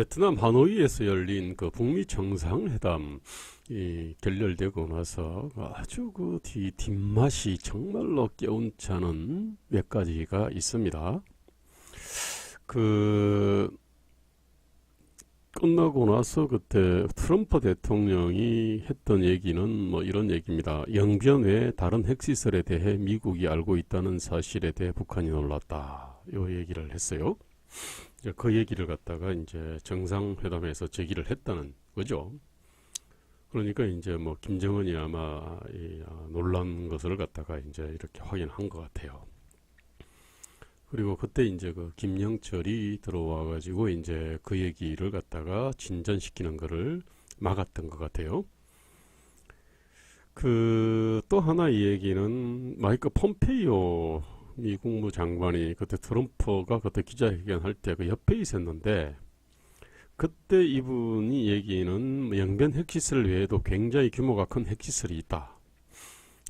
베트남 하노이에서 열린 그 북미 정상회담이 결렬되고 나서 아주 그 뒷맛이 정말로 개운치 않은 몇 가지가 있습니다. 그 끝나고 나서 그때 트럼프 대통령이 했던 얘기는 뭐 이런 얘기입니다. 영변 외 다른 핵시설에 대해 미국이 알고 있다는 사실에 대해 북한이 놀랐다. 요 얘기를 했어요. 이제 그 얘기를 갖다가 이제 정상회담에서 제기를 했다는 거죠. 그러니까 이제 뭐 김정은이 아마 놀란 것을 갖다가 이제 이렇게 확인한 것 같아요. 그리고 그때 이제 그 김영철이 들어와 가지고 이제 그 얘기를 갖다가 진전시키는 거를 막았던 것 같아요. 그 또 하나 이 얘기는 마이크 폼페이오 미 국무장관이 그때 트럼프가 그때 기자회견 할 때 그 옆에 있었는데, 그때 이분이 얘기는 영변 핵시설 외에도 굉장히 규모가 큰 핵시설이 있다.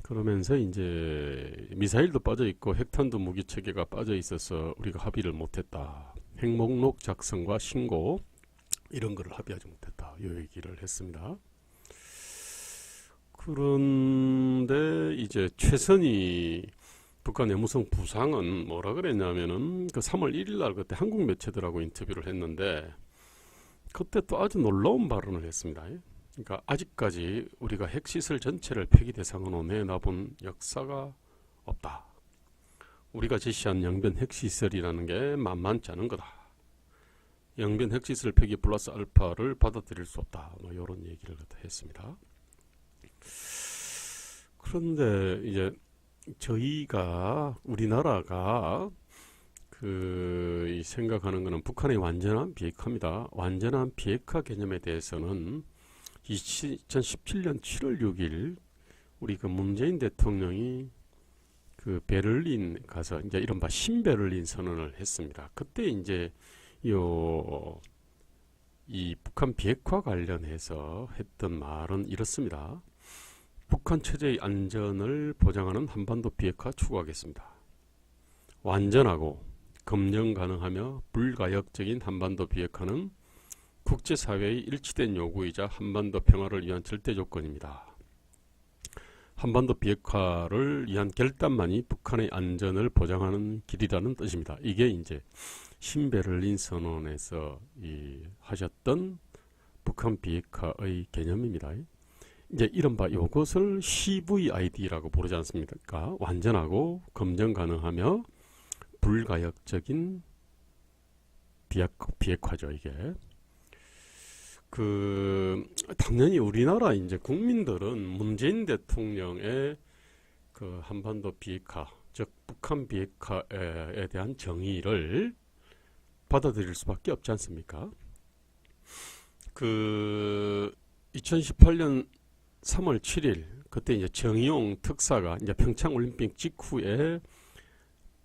그러면서 이제 미사일도 빠져 있고 핵탄두 무기 체계가 빠져 있어서 우리가 합의를 못했다. 핵목록 작성과 신고 이런 거를 합의하지 못했다. 이 얘기를 했습니다. 그런데 이제 최선희 북한 외무성 부상은 뭐라 그랬냐면은 그 3월 1일 날 그때 한국 매체들하고 인터뷰를 했는데, 그때 또 아주 놀라운 발언을 했습니다. 그러니까 아직까지 우리가 핵시설 전체를 폐기 대상으로 내놔본 역사가 없다. 우리가 제시한 영변 핵시설이라는 게 만만치 않은 거다. 영변 핵시설 폐기 플러스 알파를 받아들일 수 없다. 뭐 이런 얘기를 했습니다. 그런데 이제 저희가 우리나라가 이 생각하는 것은 북한의 완전한 비핵화입니다. 완전한 비핵화 개념에 대해서는 2017년 7월 6일 우리 그 문재인 대통령이 그 베를린 가서 이제 이른바 신베를린 선언을 했습니다. 그때 이제 이 북한 비핵화 관련해서 했던 말은 이렇습니다. 북한 체제의 안전을 보장하는 한반도 비핵화 추구하겠습니다. 완전하고 검증 가능하며 불가역적인 한반도 비핵화는 국제사회의 일치된 요구이자 한반도 평화를 위한 절대 조건입니다. 한반도 비핵화를 위한 결단만이 북한의 안전을 보장하는 길이라는 뜻입니다. 이게 이제 신베를린 선언에서 하셨던 북한 비핵화의 개념입니다. 이제 이른바 이것을 CVID라고 부르지 않습니까? 완전하고 검증 가능하며 불가역적인 비핵화죠, 이게. 당연히 우리나라 이제 국민들은 문재인 대통령의 그 한반도 비핵화, 즉 북한 비핵화에 대한 정의를 받아들일 수밖에 없지 않습니까? 2018년 3월 7일 그때 이제 정의용 특사가 이제 평창 올림픽 직후에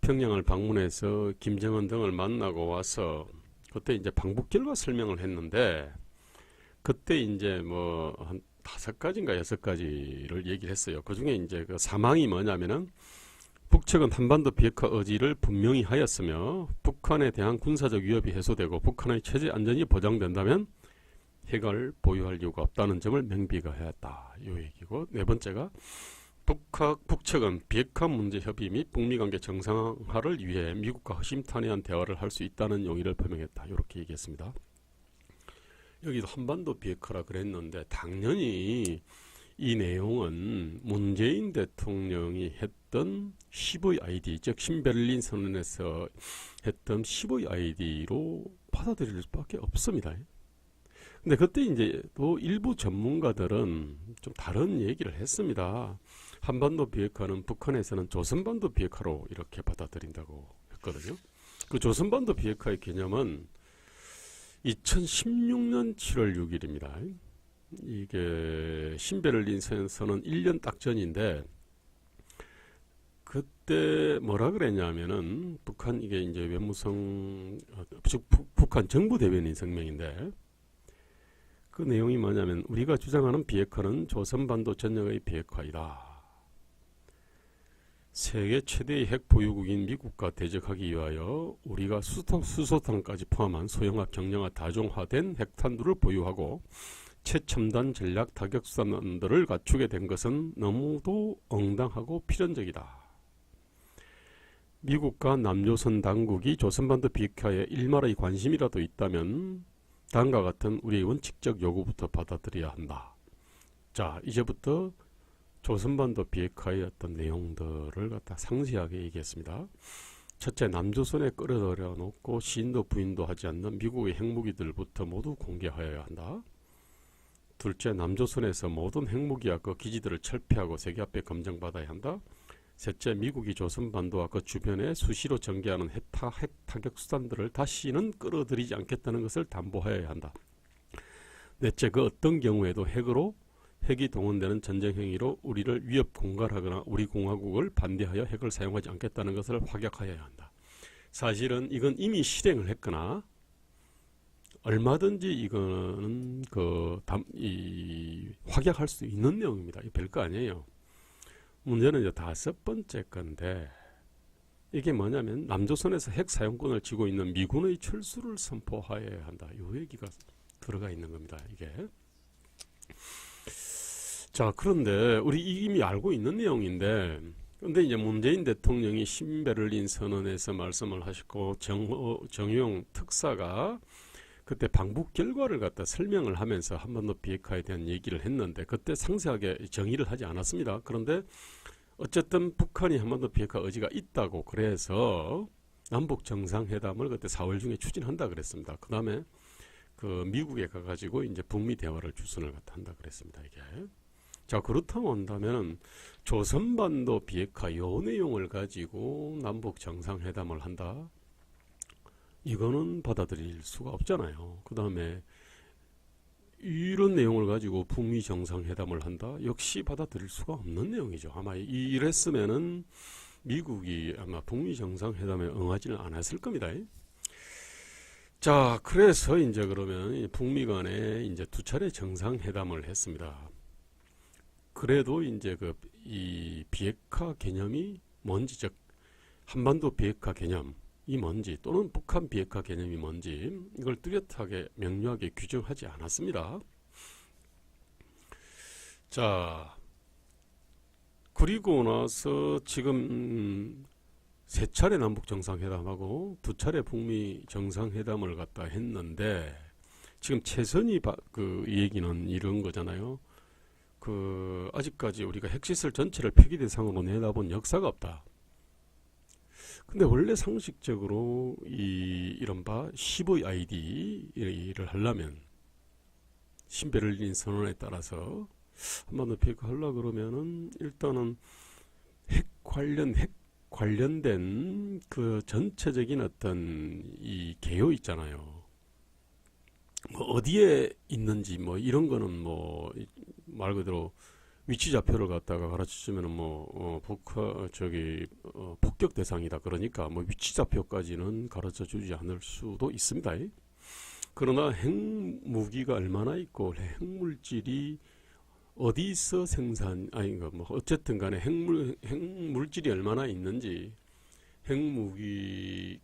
평양을 방문해서 김정은 등을 만나고 와서 그때 이제 방북 결과 설명을 했는데, 그때 이제 뭐 한 5가지인가 6가지를 얘기를 했어요. 그 중에 이제 그 사망이 뭐냐면은 북측은 한반도 비핵화 의지를 분명히 하였으며 북한에 대한 군사적 위협이 해소되고 북한의 체제 안전이 보장된다면 핵을 보유할 이유가 없다는 점을 명비하였다. 이 얘기고, 네 번째가 북측은 비핵화 문제 협의 및 북미 관계 정상화를 위해 미국과 허심탄회한 대화를 할 수 있다는 용의를 표명했다. 이렇게 얘기했습니다. 여기도 한반도 비핵화라 그랬는데, 당연히 이 내용은 문재인 대통령이 했던 CVID, 즉 신베를린 선언에서 했던 CVID로 받아들일 수밖에 없습니다. 근데 그때 이제 또 일부 전문가들은 좀 다른 얘기를 했습니다. 한반도 비핵화는 북한에서는 조선반도 비핵화로 이렇게 받아들인다고 했거든요. 그 조선반도 비핵화의 개념은 2016년 7월 6일입니다. 이게 신베를린 선언 1년 딱 전인데, 그때 뭐라 그랬냐면은 북한 이게 이제 외무성 북한 정부 대변인 성명인데, 그 내용이 뭐냐면 우리가 주장하는 비핵화는 조선반도 전역의 비핵화이다. 세계 최대의 핵 보유국인 미국과 대적하기 위하여 우리가 수소탄까지 포함한 소형화, 경량화, 다종화된 핵탄두를 보유하고 최첨단 전략 타격수단들을 갖추게 된 것은 너무도 엉당하고 필연적이다. 미국과 남조선 당국이 조선반도 비핵화에 일말의 관심이라도 있다면 다음과 같은 우리의 원칙적 요구부터 받아들여야 한다. 자, 이제부터 조선반도 비핵화의 어떤 내용들을 갖다 상세하게 얘기했습니다. 첫째, 남조선에 끌어들여 놓고 시인도 부인도 하지 않는 미국의 핵무기들부터 모두 공개하여야 한다. 둘째, 남조선에서 모든 핵무기와 그 기지들을 철폐하고 세계 앞에 검증받아야 한다. 셋째, 미국이 조선반도와 그 주변에 수시로 전개하는 핵 타격 수단들을 다시는 끌어들이지 않겠다는 것을 담보하여야 한다. 넷째, 그 어떤 경우에도 핵이 동원되는 전쟁 행위로 우리를 위협 공갈하거나 우리 공화국을 반대하여 핵을 사용하지 않겠다는 것을 확약하여야 한다. 사실은 이건 이미 실행을 했거나 얼마든지 이거는 확약할 수 있는 내용입니다. 이 별거 아니에요. 문제는 이제 다섯 번째 건데, 이게 뭐냐면 남조선에서 핵 사용권을 쥐고 있는 미군의 철수를 선포하여야 한다. 이 얘기가 들어가 있는 겁니다. 이게. 자, 그런데 우리 이미 알고 있는 내용인데, 근데 이제 문재인 대통령이 신베를린 선언에서 말씀을 하시고 정의용 특사가 그때 방북 결과를 갖다 설명을 하면서 한반도 비핵화에 대한 얘기를 했는데 그때 상세하게 정의를 하지 않았습니다. 그런데 어쨌든 북한이 한반도 비핵화 의지가 있다고 그래서 남북 정상회담을 그때 4월 중에 추진한다 그랬습니다. 그 다음에 그 미국에 가가지고 이제 북미 대화를 주선을 갖다 한다 그랬습니다. 이게. 자, 그렇다고 한다면 조선반도 비핵화 요 내용을 가지고 남북 정상회담을 한다. 이거는 받아들일 수가 없잖아요. 그 다음에 이런 내용을 가지고 북미 정상회담을 한다. 역시 받아들일 수가 없는 내용이죠. 아마 이랬으면은 미국이 아마 북미 정상회담에 응하지는 않았을 겁니다. 자, 그래서 이제 그러면 북미 간에 이제 두 차례 정상회담을 했습니다. 그래도 이제 이 비핵화 개념이 뭔지, 즉 한반도 비핵화 개념이 뭔지 또는 북한 비핵화 개념이 뭔지 이걸 뚜렷하게 명료하게 규정하지 않았습니다. 자, 그리고 나서 지금 세 차례 남북 정상회담하고 두 차례 북미 정상회담을 갖다 했는데 지금 최선희 그 얘기는 이런 거잖아요. 아직까지 우리가 핵시설 전체를 폐기 대상으로 내다본 역사가 없다. 근데 원래 상식적으로 이른바 10의 ID를 하려면 신베를린 선언에 따라서 한반도 비핵화 하려고 그러면은 일단은 핵 관련된 그 전체적인 어떤 이 개요 있잖아요. 뭐 어디에 있는지 뭐 이런 거는 뭐 말 그대로 위치 좌표를 갖다가 가르쳐 주면은 폭격 대상이다. 그러니까 뭐 위치 좌표까지는 가르쳐 주지 않을 수도 있습니다. 그러나 핵무기가 얼마나 있고 핵물질이 어디서 어쨌든 간에 핵물질이 얼마나 있는지, 핵무기를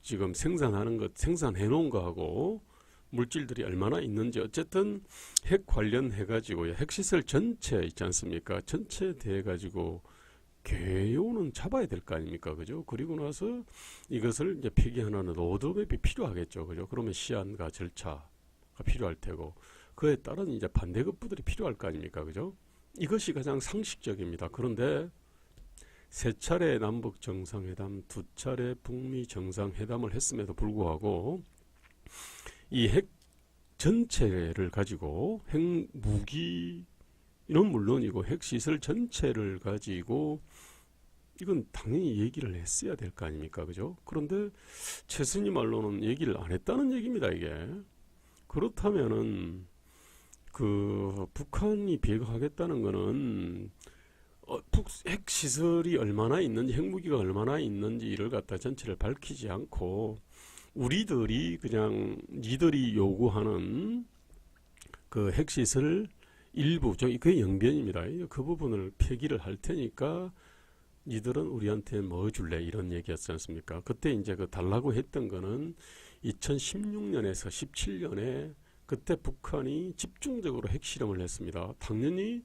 지금 생산해 놓은 거하고 물질들이 얼마나 있는지, 어쨌든 핵 관련해 가지고 핵시설 전체 있지 않습니까? 전체에 대해 가지고 개요는 잡아야 될 거 아닙니까? 그죠? 그리고 나서 이것을 이제 폐기하는 로드맵이 필요하겠죠. 그죠? 그러면 시한과 절차가 필요할 테고, 그에 따른 이제 반대급부들이 필요할 거 아닙니까? 그죠? 이것이 가장 상식적입니다. 그런데 세 차례 남북 정상회담, 두 차례 북미 정상회담을 했음에도 불구하고 이 핵 전체를 가지고 핵무기는 물론이고 핵시설 전체를 가지고 이건 당연히 얘기를 했어야 될 거 아닙니까? 그죠? 그런데 최순희 말로는 얘기를 안 했다는 얘기입니다. 이게. 그렇다면은 북한이 비핵화하겠다는 거는 핵시설이 얼마나 있는지, 핵무기가 얼마나 있는지 이를 갖다 전체를 밝히지 않고 우리들이 그냥 니들이 요구하는 그 핵시설 일부, 그게 영변입니다. 그 부분을 폐기를 할 테니까 니들은 우리한테 뭐 줄래? 이런 얘기였지 않습니까? 그때 이제 그 달라고 했던 거는 2016년에서 17년에 그때 북한이 집중적으로 핵실험을 했습니다. 당연히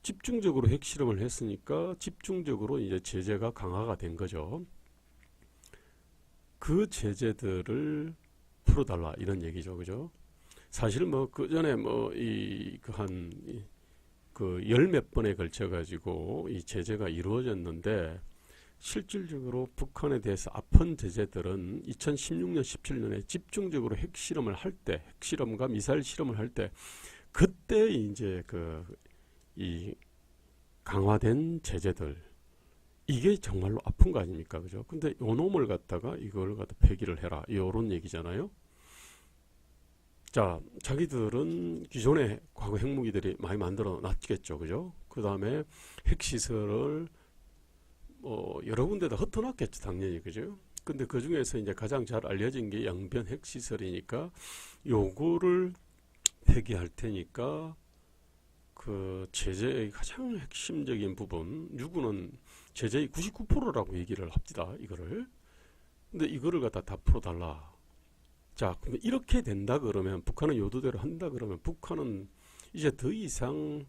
집중적으로 핵실험을 했으니까 집중적으로 이제 제재가 강화가 된 거죠. 그 제재들을 풀어달라 이런 얘기죠, 그죠? 사실 뭐 그 전에 뭐 이 그 열 몇 번에 걸쳐 가지고 이 제재가 이루어졌는데 실질적으로 북한에 대해서 아픈 제재들은 2016년, 17년에 집중적으로 핵실험을 할 때, 핵실험과 미사일 실험을 할 때, 그때 이제 이 강화된 제재들, 이게 정말로 아픈 거 아닙니까? 그죠? 근데 요 놈을 갖다가 이걸 갖다 폐기를 해라. 요런 얘기잖아요. 자, 자기들은 기존에 과거 핵무기들이 많이 만들어 놨겠죠. 그죠? 그 다음에 핵시설을 여러 군데다 흩어놨겠죠. 당연히. 그죠? 근데 그 중에서 이제 가장 잘 알려진 게 양변 핵시설이니까 요거를 폐기할 테니까 그 제재의 가장 핵심적인 부분, 유구는 제재의 99%라고 얘기를 합니다. 이거를. 근데 이거를 갖다 다 풀어달라. 자, 그러면 이렇게 된다 그러면 북한은 요도대로 한다 그러면 북한은 이제 더 이상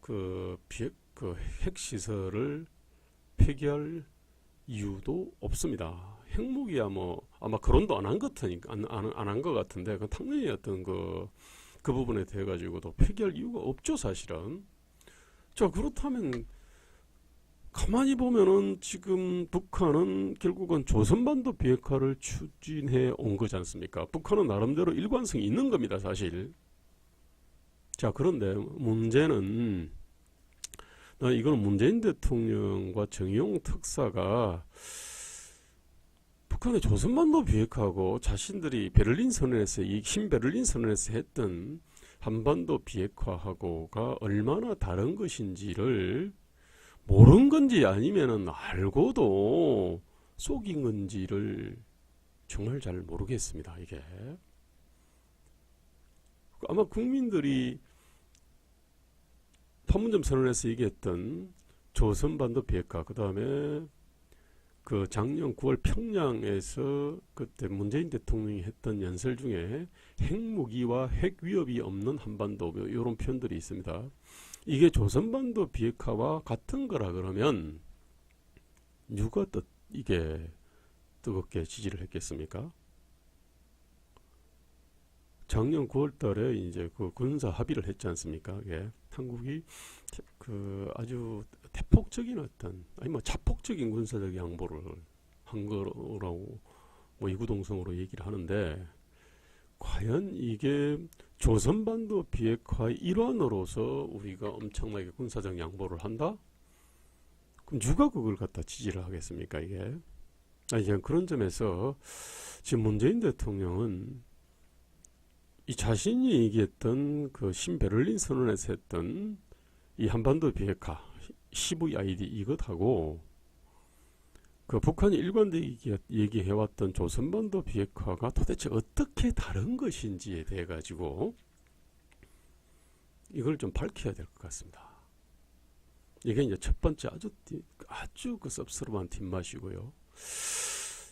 그 핵시설을 폐기할 이유도 없습니다. 핵무기야 뭐 아마 거론도 안 한 것 같으니까 안 한 것 같은데 그 당연히 어떤 그 부분에 대해 가지고도 폐기할 이유가 없죠, 사실은. 자, 그렇다면 가만히 보면은 지금 북한은 결국은 조선반도 비핵화를 추진해 온 거지 않습니까? 북한은 나름대로 일관성이 있는 겁니다, 사실. 자, 그런데 문제는 이거는 문재인 대통령과 정의용 특사가 북한의 조선반도 비핵화하고 자신들이 베를린 선언에서 이 신베를린 선언에서 했던 한반도 비핵화하고가 얼마나 다른 것인지를 모르는 건지 아니면은 알고도 속인 건지를 정말 잘 모르겠습니다. 이게 아마 국민들이 판문점 선언에서 얘기했던 조선반도 비핵화, 그 다음에 그 작년 9월 평양에서 그때 문재인 대통령이 했던 연설 중에 핵무기와 핵 위협이 없는 한반도 이런 표현들이 있습니다. 이게 조선반도 비핵화와 같은 거라 그러면 누가 이게 뜨겁게 지지를 했겠습니까? 작년 9월 달에 이제 그 군사 합의를 했지 않습니까? 예. 한국이 그 아주 대폭적인 아니 뭐 자폭적인 군사적 양보를 한 거라고 뭐 이구동성으로 얘기를 하는데, 과연 이게 조선반도 비핵화의 일환으로서 우리가 엄청나게 군사적 양보를 한다? 그럼 누가 그걸 갖다 지지를 하겠습니까, 이게? 아니, 그런 점에서 지금 문재인 대통령은 이 자신이 얘기했던 그 신베를린 선언에서 했던 이 한반도 비핵화, CVID 이것하고 그 북한이 일관되게 얘기해왔던 조선반도 비핵화가 도대체 어떻게 다른 것인지에 대해 가지고 이걸 좀 밝혀야 될 것 같습니다. 이게 이제 첫 번째 아주 그 섭섭한 뒷맛이고요.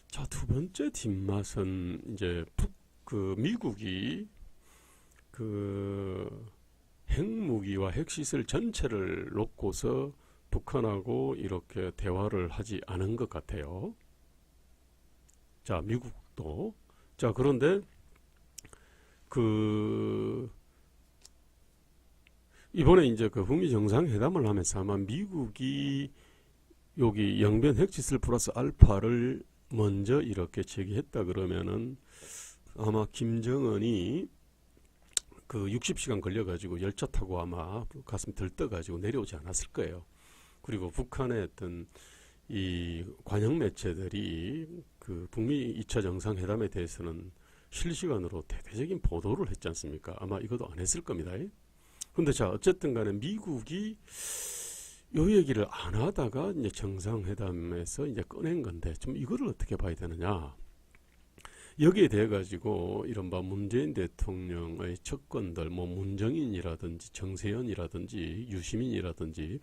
자, 두 번째 뒷맛은 이제 미국이 그 핵무기와 핵시설 전체를 놓고서 북한하고 이렇게 대화를 하지 않은 것 같아요. 자, 미국도. 자, 그런데 이번에 이제 그 북미 정상회담을 하면서 아마 미국이 여기 영변 핵시설 플러스 알파를 먼저 이렇게 제기했다 그러면은 아마 김정은이 그 60시간 걸려가지고 열차 타고 아마 가슴 들떠가지고 내려오지 않았을 거예요. 그리고 북한의 어떤 이 관영 매체들이 그 북미 2차 정상회담에 대해서는 실시간으로 대대적인 보도를 했지 않습니까? 아마 이것도 안 했을 겁니다. 근데 자, 어쨌든 간에 미국이 요 얘기를 안 하다가 이제 정상회담에서 이제 꺼낸 건데 좀 이거를 어떻게 봐야 되느냐? 여기에 대해 가지고 이른바 문재인 대통령의 측근들, 뭐 문정인이라든지 정세현이라든지 유시민이라든지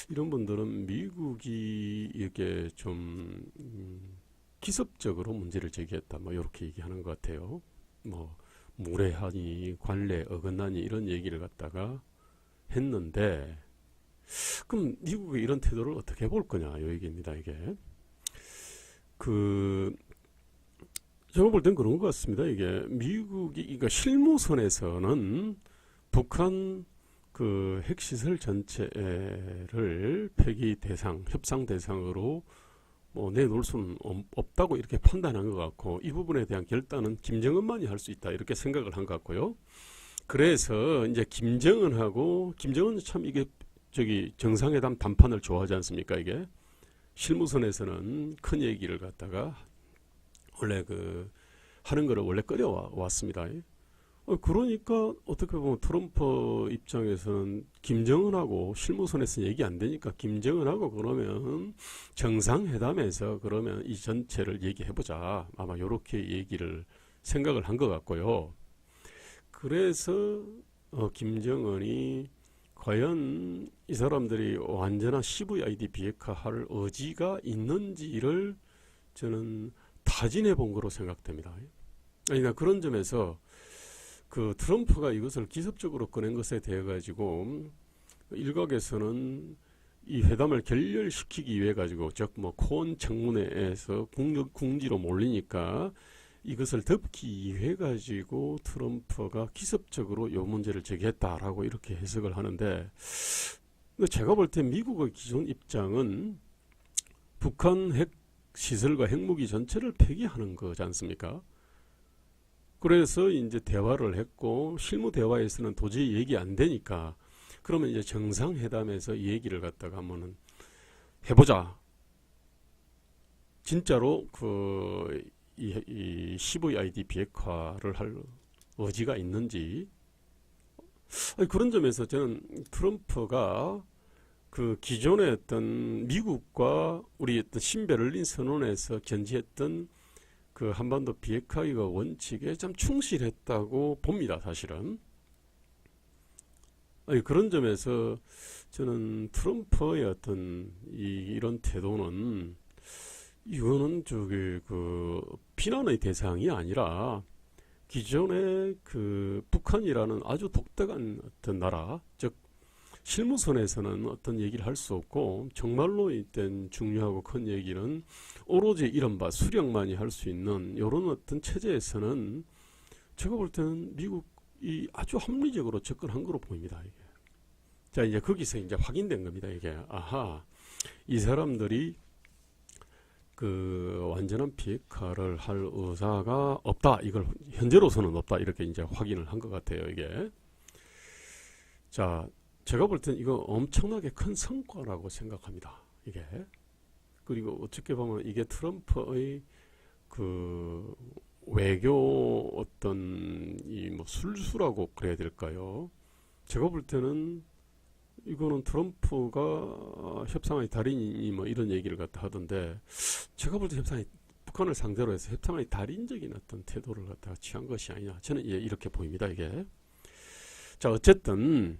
이런 분들은 미국이 이게 좀 기습적으로 문제를 제기했다, 뭐 이렇게 얘기하는 것 같아요. 뭐 무례하니 관례 어긋나니 이런 얘기를 갖다가 했는데, 그럼 미국이 이런 태도를 어떻게 볼 거냐 이 얘기입니다. 이게 제가 볼 땐 그런 것 같습니다. 이게 미국이, 그러니까 실무선에서는 북한 그 핵시설 전체를 폐기 대상, 협상 대상으로 뭐 내놓을 수는 없다고 이렇게 판단한 것 같고, 이 부분에 대한 결단은 김정은만이 할 수 있다 이렇게 생각을 한 것 같고요. 그래서 이제 김정은은 참 이게 정상회담 담판을 좋아하지 않습니까? 이게 실무선에서는 큰 얘기를 갖다가 원래 하는 거를 원래 끌어왔습니다. 그러니까 어떻게 보면 트럼프 입장에서는 김정은하고 실무선에서 얘기 안 되니까 김정은하고 그러면 정상회담에서 그러면 이 전체를 얘기해보자, 아마 이렇게 얘기를 생각을 한 것 같고요. 그래서 김정은이 과연 이 사람들이 완전한 CVID 비핵화할 의지가 있는지를 저는 타진해 본 거로 생각됩니다. 그러니까 그런 점에서 트럼프가 이것을 기습적으로 꺼낸 것에 대해 가지고 일각에서는 이 회담을 결렬시키기 위해 가지고, 즉 뭐 코온 청문회에서 궁지로 몰리니까 이것을 덮기 위해 가지고 트럼프가 기습적으로 이 문제를 제기했다라고 이렇게 해석을 하는데, 제가 볼 때 미국의 기존 입장은 북한 핵 시설과 핵무기 전체를 폐기하는 거지 않습니까? 그래서 이제 대화를 했고, 실무 대화에서는 도저히 얘기 안 되니까 그러면 이제 정상회담에서 이 얘기를 갖다가 한번 해보자. 진짜로 이 CVID 비핵화를 할 의지가 있는지. 그런 점에서 저는 트럼프가 기존의 어떤 미국과 우리 어떤 신베를린 선언에서 견지했던 한반도 비핵화의 원칙에 참 충실했다고 봅니다, 사실은. 그런 점에서 저는 트럼프의 어떤 이런 태도는, 이거는 비난의 대상이 아니라 기존의 북한이라는 아주 독특한 어떤 나라, 즉 실무선에서는 어떤 얘기를 할 수 없고, 정말로 이땐 중요하고 큰 얘기는 오로지 이른바 수령만이 할 수 있는 이런 어떤 체제에서는 제가 볼 때는 미국이 아주 합리적으로 접근한 거로 보입니다. 이게. 자, 이제 거기서 이제 확인된 겁니다. 이게 이 사람들이 완전한 비핵화를 할 의사가 없다. 이걸 현재로서는 없다. 이렇게 이제 확인을 한 것 같아요. 이게. 자, 제가 볼 땐 이거 엄청나게 큰 성과라고 생각합니다. 이게. 그리고 어떻게 보면 이게 트럼프의 외교 어떤 뭐 술수라고 그래야 될까요? 제가 볼 때는 이거는 트럼프가 협상의 달인이 뭐 이런 얘기를 갖다 하던데, 제가 볼 때 북한을 상대로 해서 협상의 달인적인 어떤 태도를 갖다가 취한 것이 아니냐, 저는 이렇게 보입니다. 이게. 자, 어쨌든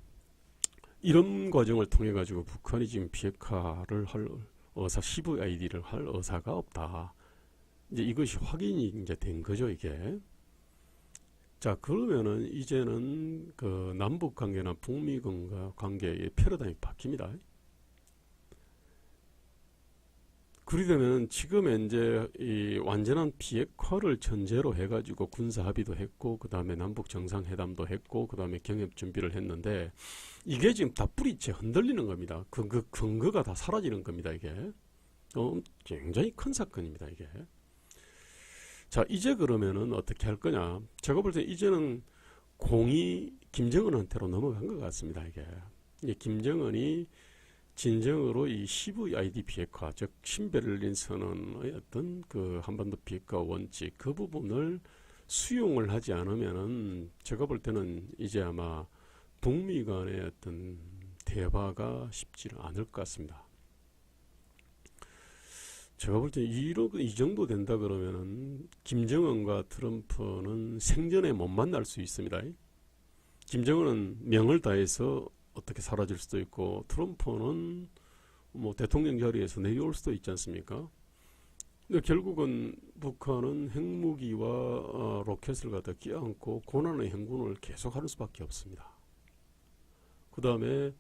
이런 과정을 통해 가지고 북한이 지금 비핵화를 할 의사, CVID를 할 의사가 없다. 이제 이것이 확인이 이제 된 거죠, 이게. 자, 그러면은 이제는 남북 관계나 북미 관계의 패러다임이 바뀝니다. 그러려면 지금 이제 이 완전한 비핵화를 전제로 해가지고 군사 합의도 했고, 그 다음에 남북 정상회담도 했고, 그 다음에 경협 준비를 했는데, 이게 지금 다 뿌리째 흔들리는 겁니다. 근거가 다 사라지는 겁니다. 이게 굉장히 큰 사건입니다. 이게. 자, 이제 그러면은 어떻게 할 거냐? 제가 볼 때 이제는 공이 김정은한테로 넘어간 것 같습니다. 이게 김정은이 진정으로 이 CVID 비핵화, 즉 신베를린 선언의 어떤 한반도 비핵화 원칙 그 부분을 수용을 하지 않으면은 제가 볼 때는 이제 아마 북미 간의 어떤 대화가 쉽지는 않을 것 같습니다. 제가 볼 때 이 정도 된다 그러면은 김정은과 트럼프는 생전에 못 만날 수 있습니다. 김정은은 명을 다해서 어떻게 사라질 수도 있고 트럼프는 뭐 대통령 자리에서 내려올 수도 있지 않습니까? 근데 결국은 북한은 핵무기와 로켓을 갖다 끼얹고 고난의 행군을 계속하는 수밖에 없습니다. 그 다음에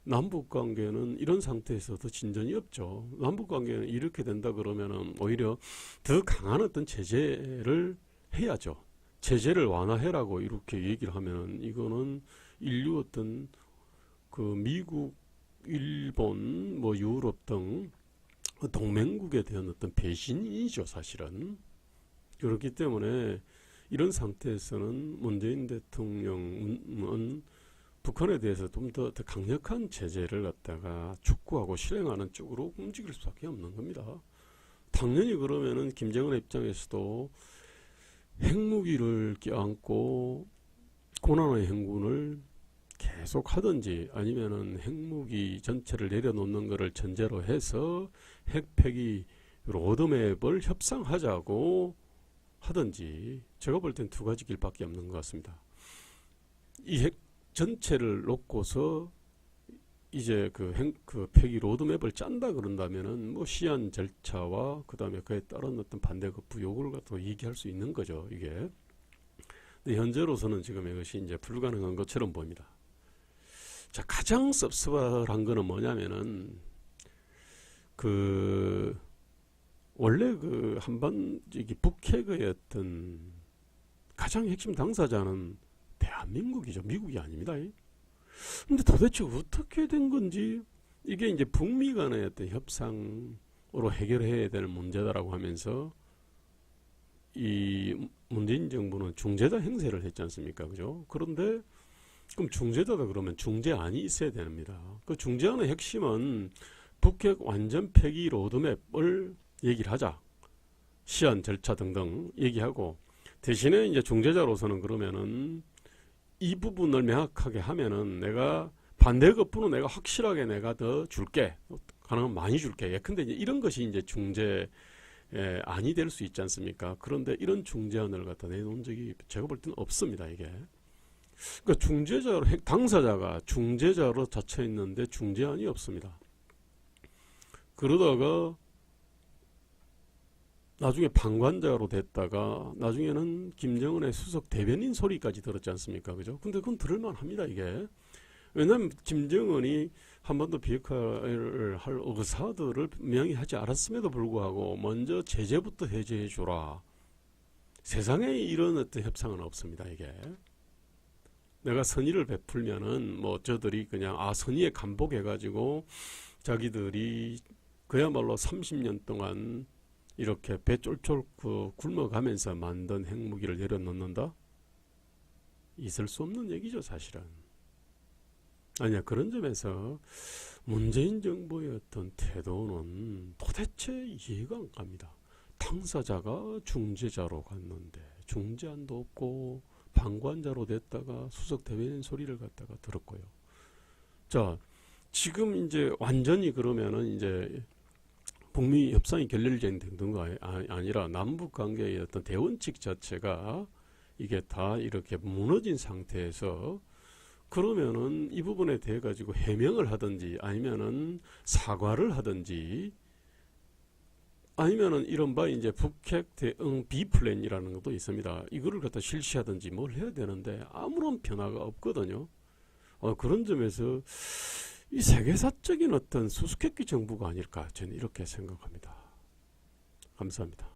남북관계는 이런 상태에서 더 진전이 없죠. 남북관계는 이렇게 된다 그러면은 오히려 더 강한 어떤 제재를 해야죠. 제재를 완화해라고 이렇게 얘기를 하면은 이거는 인류 어떤 그 미국, 일본, 뭐 유럽 등 동맹국에 대한 어떤 배신이죠, 사실은. 그렇기 때문에 이런 상태에서는 문재인 대통령은 북한에 대해서 좀 더 강력한 제재를 갖다가 촉구하고 실행하는 쪽으로 움직일 수밖에 없는 겁니다. 당연히 그러면은 김정은 입장에서도 핵무기를 껴안고 고난의 행군을 계속 하든지 아니면은 핵무기 전체를 내려놓는 것을 전제로 해서 핵폐기 로드맵을 협상하자고 하든지 제가 볼 땐 두 가지 길밖에 없는 것 같습니다. 이 핵 전체를 놓고서 이제 그 폐기 로드맵을 짠다 그런다면은 뭐 시한 절차와 그 다음에 그에 따른 어떤 반대급부 요구를 갖고 얘기할 수 있는 거죠, 이게. 근데 현재로서는 지금 이것이 이제 불가능한 것처럼 보입니다. 자, 가장 섭섭한 거는 뭐냐면은 그 원래 그 한반 북핵의 어떤 가장 핵심 당사자는 대한민국이죠. 미국이 아닙니다. 근데 도대체 어떻게 된 건지 이게 이제 북미 간의 어떤 협상으로 해결해야 될 문제다라고 하면서 이 문재인 정부는 중재자 행세를 했지 않습니까? 그죠? 그런데 그럼 중재자다 그러면 중재안이 있어야 됩니다. 그 중재안의 핵심은 북핵 완전 폐기 로드맵을 얘기를 하자. 시한 절차 등등 얘기하고 대신에 이제 중재자로서는 그러면은 이 부분을 명확하게 하면은 내가 반대급부는 내가 확실하게 내가 더 줄게. 가능하면 많이 줄게. 예컨대 이제 이런 것이 이제 중재 안이 될 수 있지 않습니까? 그런데 이런 중재안을 갖다 내놓은 적이 제가 볼 때는 없습니다, 이게. 그러니까 중재자로, 당사자가 중재자로 자처 있는데 중재안이 없습니다. 그러다가 나중에 방관자로 됐다가 나중에는 김정은의 수석 대변인 소리까지 들었지 않습니까? 그죠? 근데 그건 들을만 합니다, 이게. 왜냐하면 김정은이 한반도 비핵화를 할 의사들을 분명히 하지 않았음에도 불구하고 먼저 제재부터 해제해 주라. 세상에 이런 어떤 협상은 없습니다, 이게. 내가 선의를 베풀면은 뭐 저들이 그냥 선의에 감복해가지고 자기들이 그야말로 30년 동안 이렇게 배 쫄쫄 굶어가면서 만든 핵무기를 내려놓는다? 있을 수 없는 얘기죠, 사실은. 아니야, 그런 점에서 문재인 정부의 어떤 태도는 도대체 이해가 안 갑니다. 당사자가 중재자로 갔는데 중재안도 없고 방관자로 됐다가 수석 대변인 소리를 갖다가 들었고요. 자, 지금 이제 완전히 그러면은 이제 북미 협상이 결렬된 등등가 아니라 남북 관계의 어떤 대원칙 자체가 이게 다 이렇게 무너진 상태에서 그러면은 이 부분에 대해 가지고 해명을 하든지 아니면은 사과를 하든지 아니면은 이른바 이제 북핵 대응 B 플랜이라는 것도 있습니다. 이거를 갖다 실시하든지 뭘 해야 되는데 아무런 변화가 없거든요. 그런 점에서 이 세계사적인 어떤 수수께끼 정부가 아닐까 저는 이렇게 생각합니다. 감사합니다.